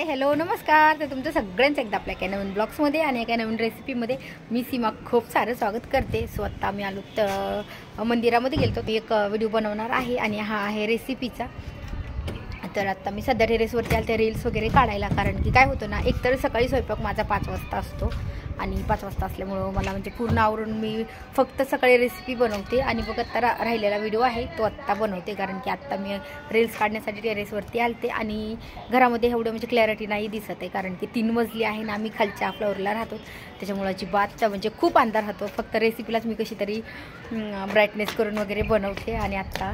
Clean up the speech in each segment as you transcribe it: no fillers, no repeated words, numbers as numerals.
Hi hello नमस्कार. तर तुमचं सगळ्यांचं एकदा आपल्या एका नवीन ब्लॉग्समध्ये आणि एका नवीन रेसिपीमध्ये मी सीमा खूप सारं स्वागत करते. सो आत्ता मी आलो तर मंदिरामध्ये गेलो. मी एक व्हिडिओ बनवणार आहे आणि हा आहे रेसिपीचा. तर आत्ता मी सध्या टेरेसवरती आले ते रील्स वगैरे काढायला, कारण की काय होतं ना, एकतर सकाळी स्वयंपाक माझा 5 वाजता असतो आणि 5 वाजता असल्यामुळं मला म्हणजे पूर्ण आवरून मी फक्त सकाळी रेसिपी बनवते आणि बघ आत्ता राहिलेला व्हिडिओ आहे तो आत्ता बनवते, कारण की आत्ता मी रील्स काढण्यासाठी टेरेसवरती आलते आणि घरामध्ये एवढं म्हणजे क्लॅरिटी नाही दिसत आहे, कारण की 3 मजली आहे ना, आम्ही खालच्या फ्लोअरला राहतो. त्याच्यामुळं अजिबात म्हणजे खूप अंधार राहतो. फक्त रेसिपीलाच मी कशी तरी ब्राईटनेस करून वगैरे बनवते आणि आत्ता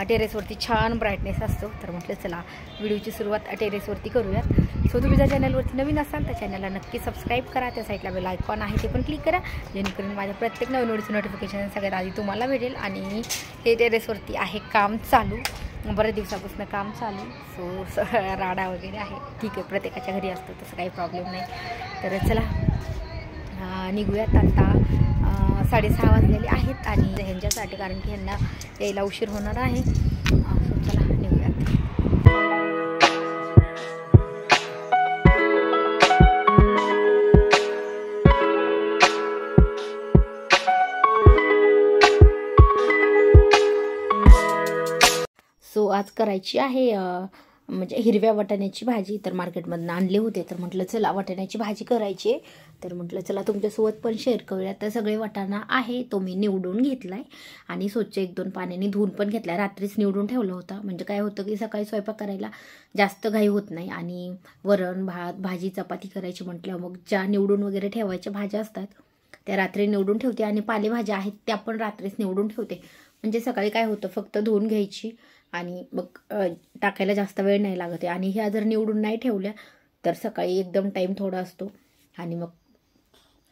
टेरेसवरती छान ब्राईटनेस असतो. तर म्हटलं चला व्हिडिओची सुरुवात टेरेसवरती करूयात. सो तुम्ही जर चॅनलवरती नवीन असाल तर चॅनलला नक्की सबस्क्राईब करा. त्या साईडला बेल आयकॉन आहे ते पण क्लिक करा, जेणेकरून माझ्या प्रत्येक नवीन व्हिडिओचं नोटिफिकेशन सगळ्यात आधी तुम्हाला भेटेल. आणि हे टेरेसवरती आहे काम चालू, बऱ्याच दिवसापासून काम चालू. सो राडा वगैरे आहे, ठीक आहे, प्रत्येकाच्या घरी असतो, तसं काही प्रॉब्लेम नाही. तर चला निघूयात. आता 6:30 वाजलेले आहेत आणि ह्यांच्यासाठी, कारण की ह्यांना यायला उशीर होणार आहे. सो चला निघूयात. सो आज करायची आहे म्हणजे हिरव्या वाटाण्याची भाजी. तर मार्केटमधून आणले होते, तर म्हटलं चला वाटाण्याची भाजी करायची. तर म्हटलं चला तुमच्यासोबत पण शेअर करूया. तर सगळे वाटाणा आहे तो मी निवडून घेतला आहे आणि स्वच्छ 1-2 पाण्याने धुवून पण घेतला. रात्रीच निवडून ठेवलं होतं, म्हणजे काय होतं की सकाळी स्वयंपाक करायला जास्त घाई होत नाही आणि वरण भात भाजी चपाती करायची म्हटलं मग ज्या निवडून वगैरे ठेवायच्या भाज्या असतात त्या रात्री निवडून ठेवते आणि पालेभाज्या आहेत त्या पण रात्रीच निवडून ठेवते. म्हणजे सकाळी काय होतं, फक्त धुवून घ्यायची आणि मग टाकायला जास्त वेळ नाही लागत आहे. आणि ह्या जर निवडून नाही ठेवल्या तर सकाळी एकदम टाईम थोडा असतो आणि मग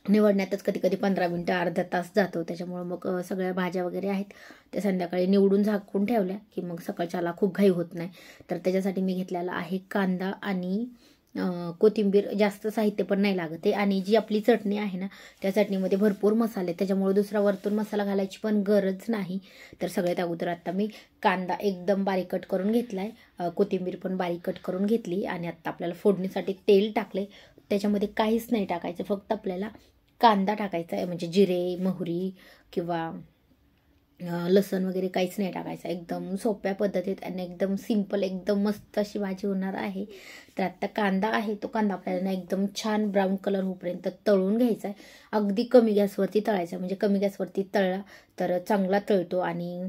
निवडण्यातच कधी कधी 15 मिनटं अर्धा तास जातो. त्याच्यामुळं मग सगळ्या भाज्या वगैरे आहेत त्या संध्याकाळी निवडून झाकून ठेवल्या की मग सकाळच्याला खूप घाई होत नाही. तर त्याच्यासाठी मी घेतलेला आहे कांदा आणि कोथिंबीर. जास्त साहित्य पण नाही लागत आहे. आणि जी आपली चटणी आहे ना, त्या चटणीमध्ये भरपूर मसाले, त्याच्यामुळे दुसरा वरतून मसाला घालायची पण गरज नाही. तर सगळ्यात अगोदर आता मी कांदा एकदम बारीक कट करून घेतला आहे, कोथिंबीर पण बारीक कट करून घेतली आणि आत्ता आपल्याला फोडणीसाठी तेल टाकले. त्याच्यामध्ये काहीच नाही टाकायचं, फक्त आपल्याला कांदा टाकायचा आहे, म्हणजे जिरे मोहरी किंवा लसण वगैरे काहीच नाही टाकायचं. एकदम सोप्या पद्धतीत आणि एकदम सिंपल एकदम मस्त अशी भाजी होणार आहे. तर आत्ता कांदा आहे तो कांदा आपल्याला ना एकदम छान ब्राऊन कलर होईपर्यंत तळून घ्यायचा आहे. अगदी कमी गॅसवरती तळायचा, म्हणजे कमी गॅसवरती तळला तर चांगला तळतो आणि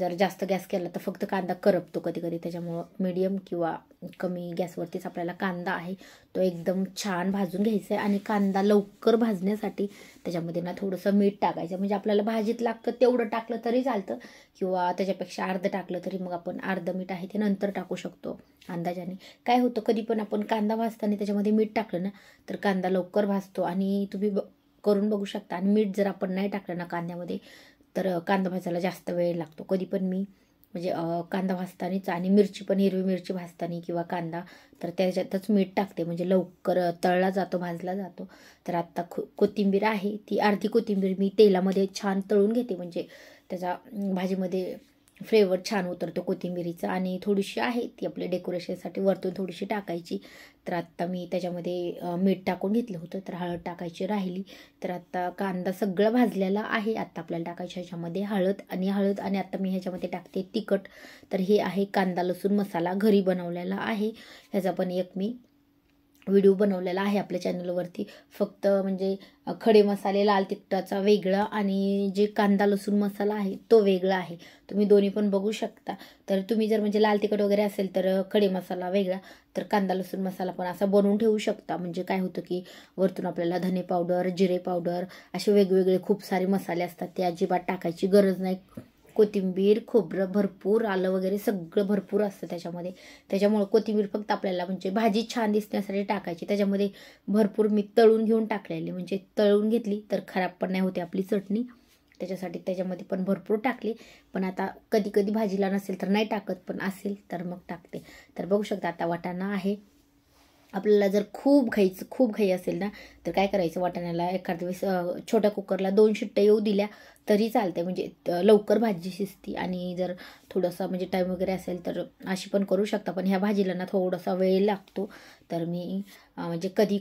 जर जास्त गॅस केला तर फक्त कांदा करपतो कधी कधी. त्याच्यामुळं मीडियम किंवा कमी गॅसवरतीच आपल्याला कांदा आहे तो एकदम छान भाजून घ्यायचा आहे. आणि कांदा लवकर भाजण्यासाठी त्याच्यामध्ये ना थोडंसं मीठ टाकायचं, म्हणजे आपल्याला भाजीत लागतं तेवढं टाकलं तरी चालतं किंवा त्याच्यापेक्षा अर्धं टाकलं तरी मग आपण अर्धं मीठ आहे ते नंतर टाकू शकतो अंदाजाने. काय होतं, कधी पण आपण कांदा भाजताना त्याच्यामध्ये मीठ टाकलं ना तर कांदा लवकर भाजतो आणि तुम्ही करून बघू शकता. आणि मीठ जर आपण नाही टाकलं ना कांद्यामध्ये तर कांदा भाजायला जास्त वेळ लागतो. कधी पण मी म्हणजे कांदा भाजतानीच आणि मिरची पण हिरवी मिरची भाजतानी किंवा कांदा तर त्याच्यातच मीठ टाकते, म्हणजे लवकर तळला जातो भाजला जातो. तर आत्ता कोथिंबीर आहे ती अर्धी कोथिंबीर मी तेलामध्ये छान तळून घेते, म्हणजे त्याचा भाजीमध्ये फ्लेवर छान उतरतो कोथिंबीरीचा. आणि थोडीशी आहे ती आपल्या डेकोरेशनसाठी वरतून थोडीशी टाकायची. तर आत्ता मी त्याच्यामध्ये मीठ टाकून घेतलं होतं, तर हळद टाकायची राहिली. तर आत्ता कांदा सगळं भाजलेला आहे. आत्ता आपल्याला टाकायचं ह्याच्यामध्ये हळद आणि आत्ता मी ह्याच्यामध्ये टाकते तिखट. तर हे आहे कांदा लसूण मसाला घरी बनवलेला आहे. ह्याचा पण एक मी व्हिडिओ बनवलेला आहे आपल्या चॅनलवरती. फक्त म्हणजे खडे मसाले लाल तिखटाचा वेगळा आणि जे कांदा लसूण मसाला आहे तो वेगळा आहे. तुम्ही दोन्ही पण बघू शकता. तर तुम्ही जर म्हणजे लाल तिखट वगैरे असेल तर खडे मसाला वेगळा, तर कांदा लसूण मसाला पण असा बनवून ठेवू शकता. म्हणजे काय होतं की वरतून आपल्याला धने पावडर जिरे पावडर असे वेगवेगळे खूप सारे मसाले असतात, ते अजिबात टाकायची गरज नाही. कोथिंबीर खोबरं भरपूर आलं वगैरे सगळं भरपूर असतं त्याच्यामध्ये. त्याच्यामुळं कोथिंबीर फक्त आपल्याला म्हणजे भाजी छान दिसण्यासाठी टाकायची. त्याच्यामध्ये भरपूर मी तळून घेऊन टाकलेली, म्हणजे तळून घेतली तर खराब पण नाही होते आपली चटणी, त्याच्यासाठी त्याच्यामध्ये पण भरपूर टाकली. पण आता कधी कधी भाजीला नसेल तर नाही टाकत, पण असेल तर मग टाकते. तर बघू शकता आता वाटाणा आहे आपल्याला जर खूप घाई असेल ना, तर काय करायचं, वाटाण्याला एखाद्या वेळेस छोट्या कुकरला 2 शिट्ट्या येऊ दिल्या तरी चालते, म्हणजे लवकर भाजी शिजती. आणि जर थोडंसं म्हणजे टाईम वगैरे असेल तर अशी पण करू शकता, पण ह्या भाजीला ना थोडासा वेळ लागतो. तर मी म्हणजे कधी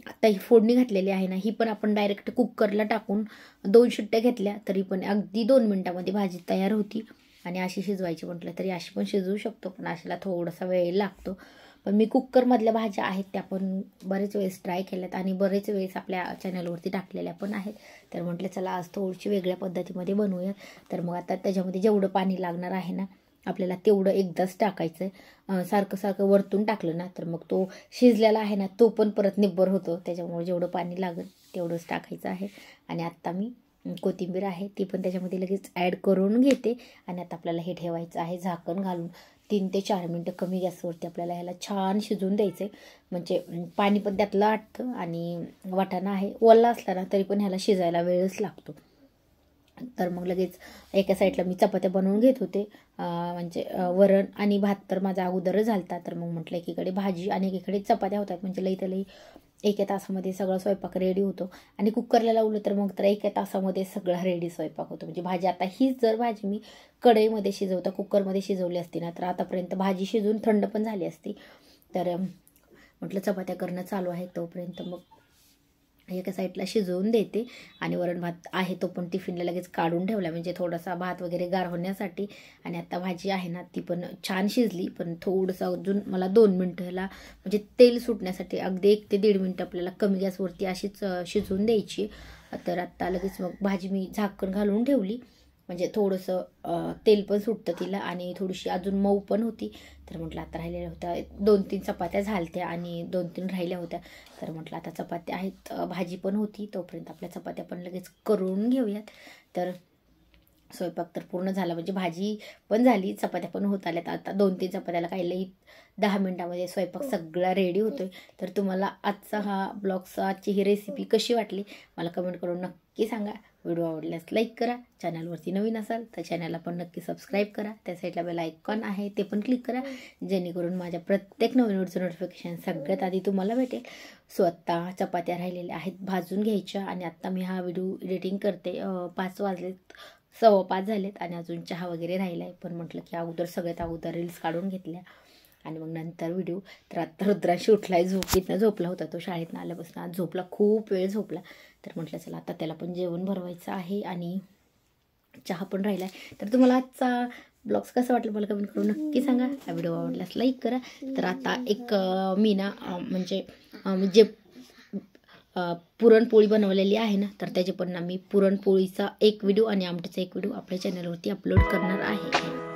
आता ही फोडणी घातलेली आहे ना, ही पण आपण डायरेक्ट कुकरला टाकून 2 शिट्ट्या घेतल्या तरी पण अगदी 2 मिनटामध्ये भाजी तयार होती. आणि अशी शिजवायची म्हटलं तरी अशी पण शिजवू शकतो, पण अशाला थोडासा वेळ लागतो. पण मी कुकरमधल्या भाज्या आहेत त्या पण बरेच वेळेस ट्राय केल्यात आणि बरेच वेळेस आपल्या चॅनलवरती टाकलेल्या पण आहेत. तर म्हटलं चला आज थोडीशी वेगळ्या पद्धतीमध्ये बनवूयात. तर मग आता त्याच्यामध्ये जेवढं पाणी लागणार आहे ना, आपल्याला तेवढं एकदाच टाकायचं आहे. सारखं वरतून टाकलं ना तर मग तो शिजलेला आहे ना तो पण परत निब्बर होतो. त्याच्यामुळे जेवढं पाणी लागेल तेवढंच टाकायचं आहे. आणि आत्ता मी कोथिंबीर आहे ती पण त्याच्यामध्ये लगेच ॲड करून घेते. आणि आता आपल्याला हे ठेवायचं आहे झाकण घालून 3 ते 4 मिनटं कमी गॅसवरती आपल्याला ह्याला छान शिजवून द्यायचं आहे. म्हणजे पाणी पण त्यातलं आटतं आणि वाटाणा आहे ओला असला ना तरी पण ह्याला शिजायला वेळच लागतो. तर मग लगेच एका साईडला मी चपात्या बनवून घेत होते. म्हणजे वरण आणि भात तर माझा अगोदरच झालता. तर मग म्हटलं एकीकडे भाजी आणि एकीकडे चपात्या होतात, म्हणजे लई तर लई एका तासामध्ये सगळा स्वयंपाक रेडी होतो. आणि कुकरला लावलं तर मग तर एका तासामध्ये सगळा रेडी स्वयंपाक होतो. म्हणजे भाजी आता हीच जर भाजी मी कढईमध्ये शिजवता कुकरमध्ये शिजवली असती ना तर आतापर्यंत भाजी शिजून थंड पण झाली असती. तर म्हटलं चपात्या करणं चालू आहे तोपर्यंत मग एका साईडला शिजवून देते. आणि वरण भात आहे तो पण टिफिनला लगेच काढून ठेवला, म्हणजे थोडासा भात वगैरे गार होण्यासाठी. आणि आता भाजी आहे ना ती पण छान शिजली, पण थोडंसं अजून मला 2 मिनटाला म्हणजे तेल सुटण्यासाठी अगदी 1 ते 1.5 मिनटं आपल्याला कमी गॅसवरती अशीच शिजवून द्यायची. तर आत्ता लगेच मग भाजी मी झाकण घालून ठेवली, म्हणजे थोडंसं तेल पण सुटतं तिला आणि थोडीशी अजून मऊ पण होती. तर म्हटलं आता राहिलेल्या होत्या 2-3 चपात्या झालत्या आणि 2-3 राहिल्या होत्या. तर म्हटलं आता चपात्या आहेत भाजी पण होती तोपर्यंत आपल्या चपात्या पण लगेच करून घेऊयात. तर स्वयंपाक तर पूर्ण झाला, म्हणजे भाजी पण झाली चपात्या पण होत आल्यात. आता 2-3 चपात्याला काही लई 10 मिनटामध्ये स्वयंपाक सगळा रेडी होतोय. तर तुम्हाला आजचा हा ब्लॉगचा आजची ही रेसिपी कशी वाटली मला कमेंट करून नक्की सांगा. व्हिडिओ आवडल्यास लाईक करा, चॅनलवरती नवीन असाल तर चॅनलला पण नक्की सबस्क्राईब करा. त्या साईडला बेल आयकॉन आहे ते पण क्लिक करा, जेणेकरून माझ्या प्रत्येक नवीन व्हिडिओचं नोटिफिकेशन सगळ्यात आधी तुम्हाला भेटेल. सो आत्ता चपात्या राहिलेल्या आहेत भाजून घ्यायच्या. आणि आत्ता मी हा व्हिडिओ एडिटिंग करते 5 वाजलेत 5:15 झालेत आणि अजून चहा वगैरे राहिला आहे. पण म्हटलं की अगोदर सगळ्यात अगोदर रील्स काढून घेतल्या आणि मग नंतर व्हिडिओ. तर आत्ता रुद्रांशी उठलाय, झोपीतनं झोपला होता तो, शाळेतनं आल्यापासून आज झोपला, खूप वेळ झोपला. तर म्हटलं चला आता त्याला पण जेवण भरवायचं आहे आणि चहा पण राहिला आहे. तर तुम्हाला आजचा ब्लॉग्स कसं वाटलं मला कमेंट करून नक्की सांगा. हा व्हिडिओ आवडल्यास लाईक करा. तर आता एक मी ना म्हणजे जे पुरणपोळी बनवलेली आहे ना तर त्याचे पण ना मी पुरणपोळीचा एक व्हिडिओ आणि आमटीचा एक व्हिडिओ आपल्या चॅनलवरती अपलोड करणार आहे.